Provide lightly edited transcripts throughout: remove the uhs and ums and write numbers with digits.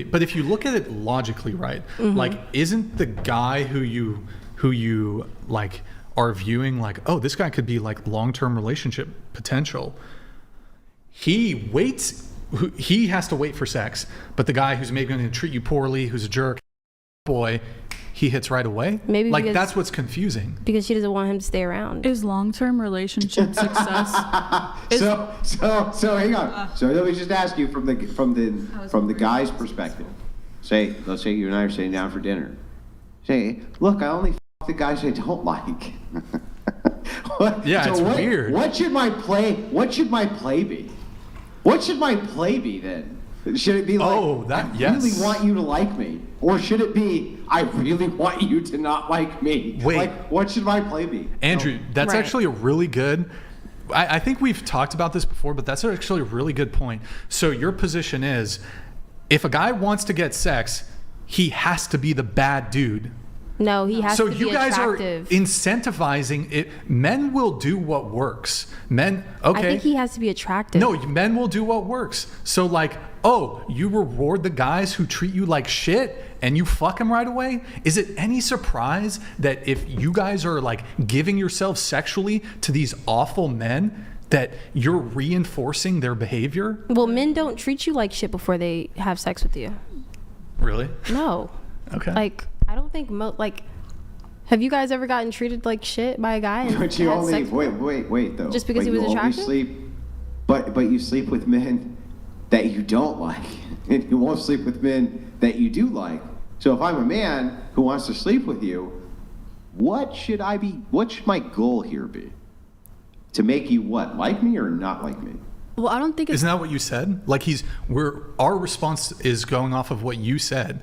But if you look at it logically, right? Like, isn't the guy who you like are viewing like, oh, this guy could be like long-term relationship potential? He has to wait for sex, but the guy who's maybe going to treat you poorly, who's a jerk, boy, he hits right away. Maybe like that's what's confusing. Because she doesn't want him to stay around. Is long-term relationship success? So hang on. So let me just ask you from the guy's perspective. Let's say you and I are sitting down for dinner. Say, look, I only f the guys I don't like. It's weird. What should my play be? What should my play be then? Should it be like, I really want you to like me? Or should it be, I really want you to not like me? Wait. Like, what should my play be? Andrew, that's actually a really good, I think we've talked about this before, but that's actually a really good point. So your position is, if a guy wants to get sex, he has to be the bad dude. No, he has to be attractive. So you guys are incentivizing it. Men will do what works. I think he has to be attractive. No, men will do what works. So like, oh, you reward the guys who treat you like shit and you fuck them right away? Is it any surprise that if you guys are like giving yourselves sexually to these awful men, that you're reinforcing their behavior? Well, men don't treat you like shit before they have sex with you. Really? No. Okay. Like, I don't think have you guys ever gotten treated like shit by a guy? But you only wait though. Just because he was attractive? But you sleep with men that you don't like, and you won't sleep with men that you do like. So if I'm a man who wants to sleep with you, what should my goal here be? To make you what? Like me or not like me? Well, I don't think Isn't that what you said? Like our response is going off of what you said.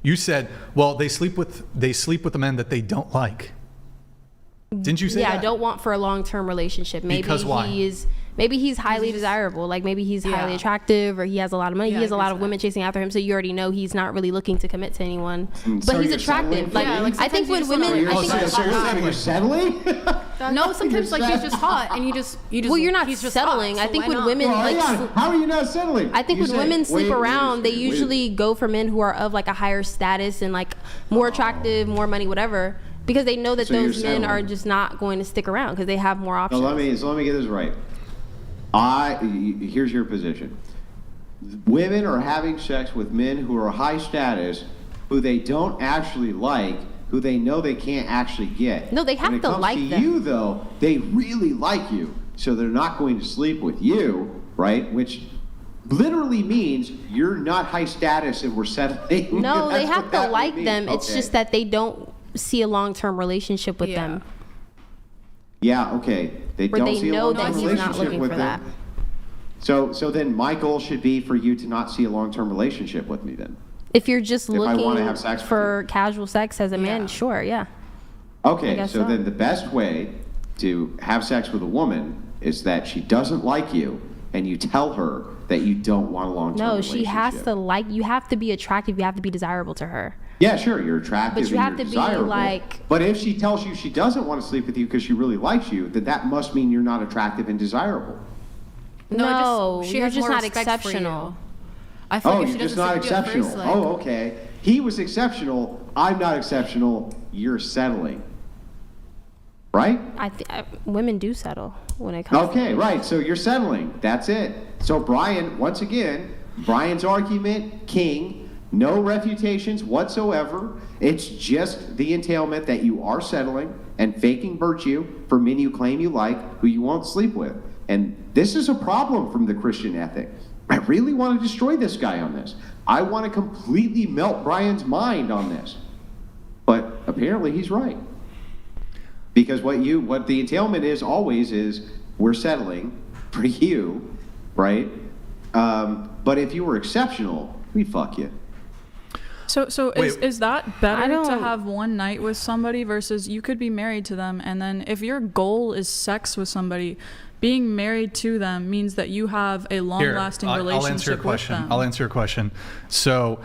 You said, well, they sleep with the men that they don't like. Didn't you say that? Yeah, I don't want for a long-term relationship. Maybe because why? Maybe he's highly desirable. Like maybe he's highly attractive, or he has a lot of money. He has a lot of women chasing after him. So you already know he's not really looking to commit to anyone. But he's attractive. Like I think when women, you're settling. No, sometimes like he's just hot, and you just. Well, you're not settling. I think when women how are you not settling? I think when women sleep around, they usually go for men who are of like a higher status and like more attractive, more money, whatever. Because they know that those men are just not going to stick around because they have more options. So let me get this right. Here's your position. Women are having sex with men who are high status, who they don't actually like, who they know they can't actually get. No, they have to like them. When it comes to you, though, they really like you, so they're not going to sleep with you, right? Which literally means you're not high status and we're settling. No, they have to like them. Okay. It's just that they don't see a long-term relationship with them. Yeah, okay. They don't see a long-term relationship with them. So then my goal should be for you to not see a long-term relationship with me then. If you're just looking for casual sex as a man, sure, yeah. Okay, so then the best way to have sex with a woman is that she doesn't like you and you tell her that you don't want a long-term relationship. No, she has to like you. Have to be attractive. You have to be desirable to her. Yeah, sure, you're attractive. But you have to be like. But if she tells you she doesn't want to sleep with you because she really likes you, then that must mean you're not attractive and desirable. No, you're just not exceptional. I feel like you're just not exceptional. First, oh, okay. He was exceptional. I'm not exceptional. You're settling. Right? Women do settle when it comes. Okay, right. So you're settling. That's it. So Brian, once again, Brian's argument, king. No refutations whatsoever. It's just the entailment that you are settling and faking virtue for men you claim you like, who you won't sleep with. And this is a problem from the Christian ethic. I really want to destroy this guy on this. I want to completely melt Brian's mind on this. But apparently he's right. Because what the entailment is always is we're settling for you, right? But if you were exceptional, we'd fuck you. So is that better to have one night with somebody versus you could be married to them, and then if your goal is sex with somebody, being married to them means that you have a long-lasting relationship with them. I'll answer your question. So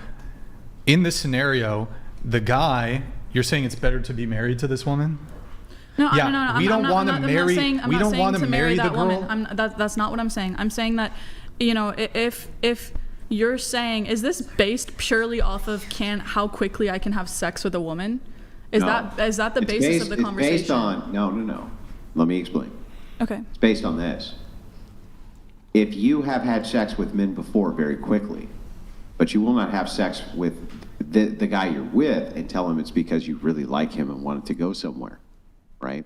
in this scenario, the guy, you're saying it's better to be married to this woman? No, we don't want to marry. We don't want to marry the girl. That's not what I'm saying. I'm saying that, if you're saying, is this based purely off of how quickly I can have sex with a woman? Is that the basis of the conversation? It's based on, no. Let me explain. Okay. It's based on this. If you have had sex with men before very quickly, but you will not have sex with the guy you're with and tell him it's because you really like him and wanted to go somewhere, right?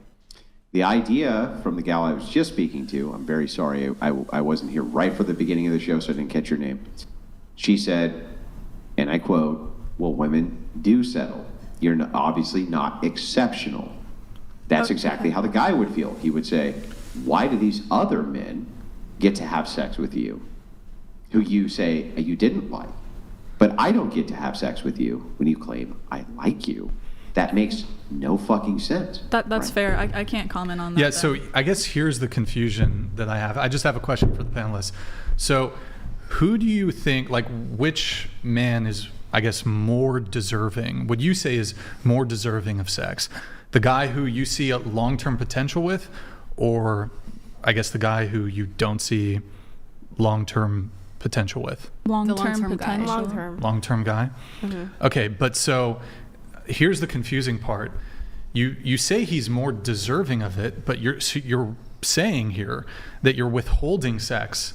The idea from the gal I was just speaking to, I'm very sorry, I wasn't here right for the beginning of the show, so I didn't catch your name. She said, and I quote, well, women do settle. You're obviously not exceptional. That's exactly how the guy would feel. He would say, why do these other men get to have sex with you who you say you didn't like? But I don't get to have sex with you when you claim I like you. That makes no fucking sense. That's right? fair. I can't comment on that. Yeah, so I guess here's the confusion that I have. I just have a question for the panelists. So who do you think, like, which man is, I guess, more deserving, would you say is more deserving of sex? The guy who you see a long-term potential with, or I guess the guy who you don't see long-term potential with? Long-term guy. potential. Long-term guy? Mm-hmm. Okay, but so here's the confusing part. You say he's more deserving of it, but you're saying here that you're withholding sex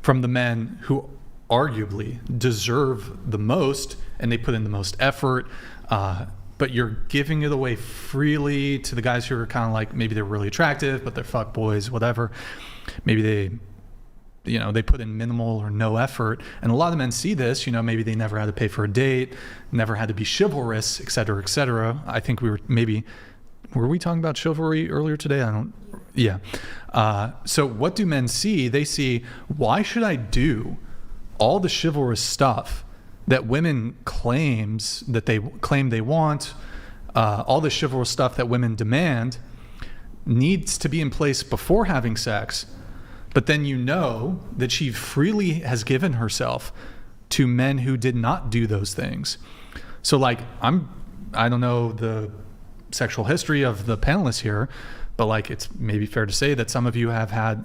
from the men who arguably deserve the most and they put in the most effort, but you're giving it away freely to the guys who are kind of like, maybe they're really attractive, but they're fuck boys, whatever. Maybe they put in minimal or no effort. And a lot of men see this, maybe they never had to pay for a date, never had to be chivalrous, et cetera, et cetera. I think were we talking about chivalry earlier today? Yeah. So what do men see? They see, why should I do all the chivalrous stuff that women claim they want, all the chivalrous stuff that women demand needs to be in place before having sex, but then that she freely has given herself to men who did not do those things. So like, I don't know the sexual history of the panelists here, but like, it's maybe fair to say that some of you have had,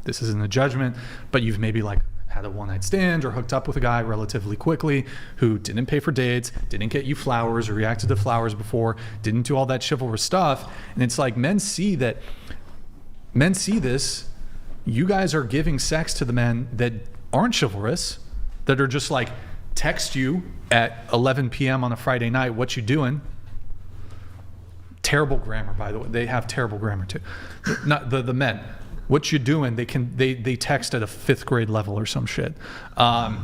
this isn't a judgment, but you've maybe like had a one-night stand or hooked up with a guy relatively quickly who didn't pay for dates, didn't get you flowers or reacted to flowers before, didn't do all that chivalrous stuff. And it's like, men see this, you guys are giving sex to the men that aren't chivalrous, that are just like, text you at 11 p.m. on a Friday night, what you doing? Terrible grammar, by the way. They have terrible grammar too. Not the men. What you doing? They text at a 5th grade level or some shit. And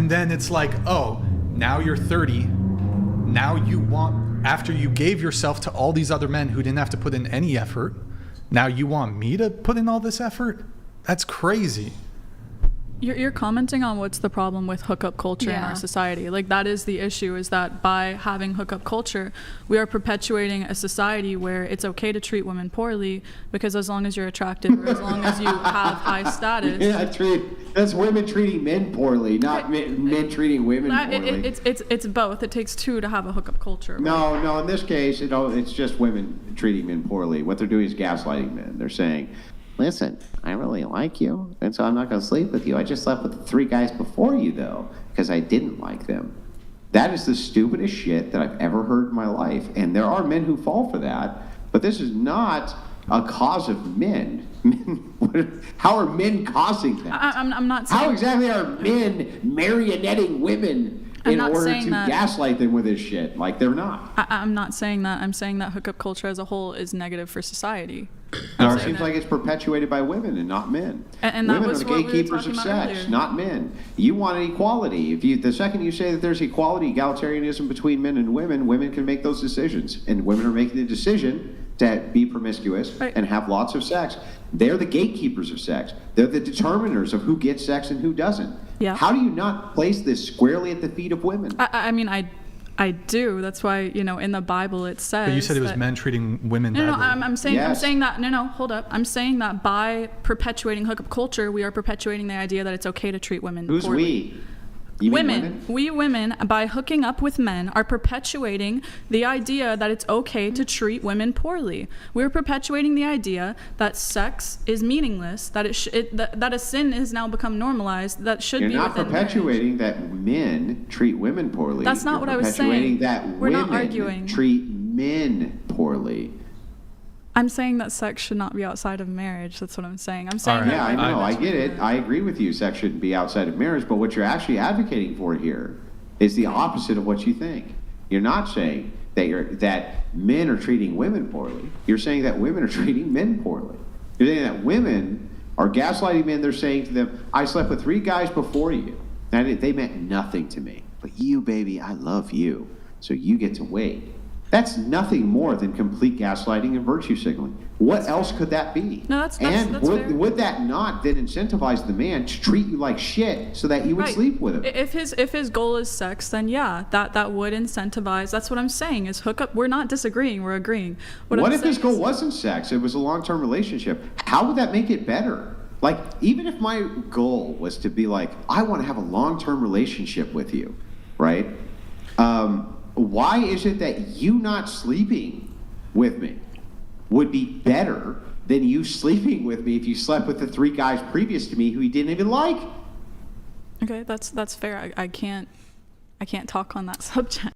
then it's like, oh, now you're 30. Now you want, after you gave yourself to all these other men who didn't have to put in any effort, now you want me to put in all this effort? That's crazy. You're commenting on what's the problem with hookup culture in our society. Like, that is the issue, is that by having hookup culture, we are perpetuating a society where it's okay to treat women poorly because as long as you're attractive or as long as you have high status. That's women treating men poorly, not men treating women poorly. It's both. It takes two to have a hookup culture. No, in this case, it's just women treating men poorly. What they're doing is gaslighting men. They're saying, listen, I really like you, and so I'm not going to sleep with you. I just slept with the 3 guys before you, though, because I didn't like them. That is the stupidest shit that I've ever heard in my life, and there are men who fall for that, but this is not a cause of men. How are men causing that? I'm not saying... How exactly are men marionetting women in order to gaslight them with this shit? Like, they're not. I'm not saying that. I'm saying that hookup culture as a whole is negative for society. No, it seems like it's perpetuated by women and not men. And women that was are the what gatekeepers we were of talking sex, about not men. You want equality. The second you say that there's equality, egalitarianism between men and women can make those decisions. And women are making the decision to be promiscuous and have lots of sex. They're the gatekeepers of sex. They're the determiners of who gets sex and who doesn't. Yeah. How do you not place this squarely at the feet of women? I mean, I do. That's why, in the Bible it says. But you said it was men treating women badly. No, I'm saying that. No, hold up. I'm saying that by perpetuating hookup culture, we are perpetuating the idea that it's okay to treat women Who's poorly. we? You mean we women, by hooking up with men, are perpetuating the idea that it's okay to treat women poorly. We're perpetuating the idea that sex is meaningless, that that a sin has now become normalized, that should be within marriage. You're not perpetuating that men treat women poorly. That's not what I was saying. That We're not women arguing. treat men poorly. I'm saying that sex should not be outside of marriage. That's what I'm saying. I'm saying. Right. Yeah, I know. I get it. I agree with you. Sex shouldn't be outside of marriage. But what you're actually advocating for here is the opposite of what you think. You're not saying that men are treating women poorly. You're saying that women are treating men poorly. You're saying that women are gaslighting men. They're saying to them, I slept with 3 guys before you. And they meant nothing to me. But you, baby, I love you. So you get to wait. That's nothing more than complete gaslighting and virtue signaling. What else could that be? No, that's would that not then incentivize the man to treat you like shit so that you would sleep with him? If his goal is sex, then yeah, that would incentivize. That's what I'm saying is hook up. We're not disagreeing. We're agreeing. What if his goal wasn't sex? It was a long-term relationship. How would that make it better? Like, even if my goal was to be like, I want to have a long-term relationship with you, right? Why is it that you not sleeping with me would be better than you sleeping with me if you slept with the 3 guys previous to me who you didn't even like? Okay, that's fair. I can't talk on that subject.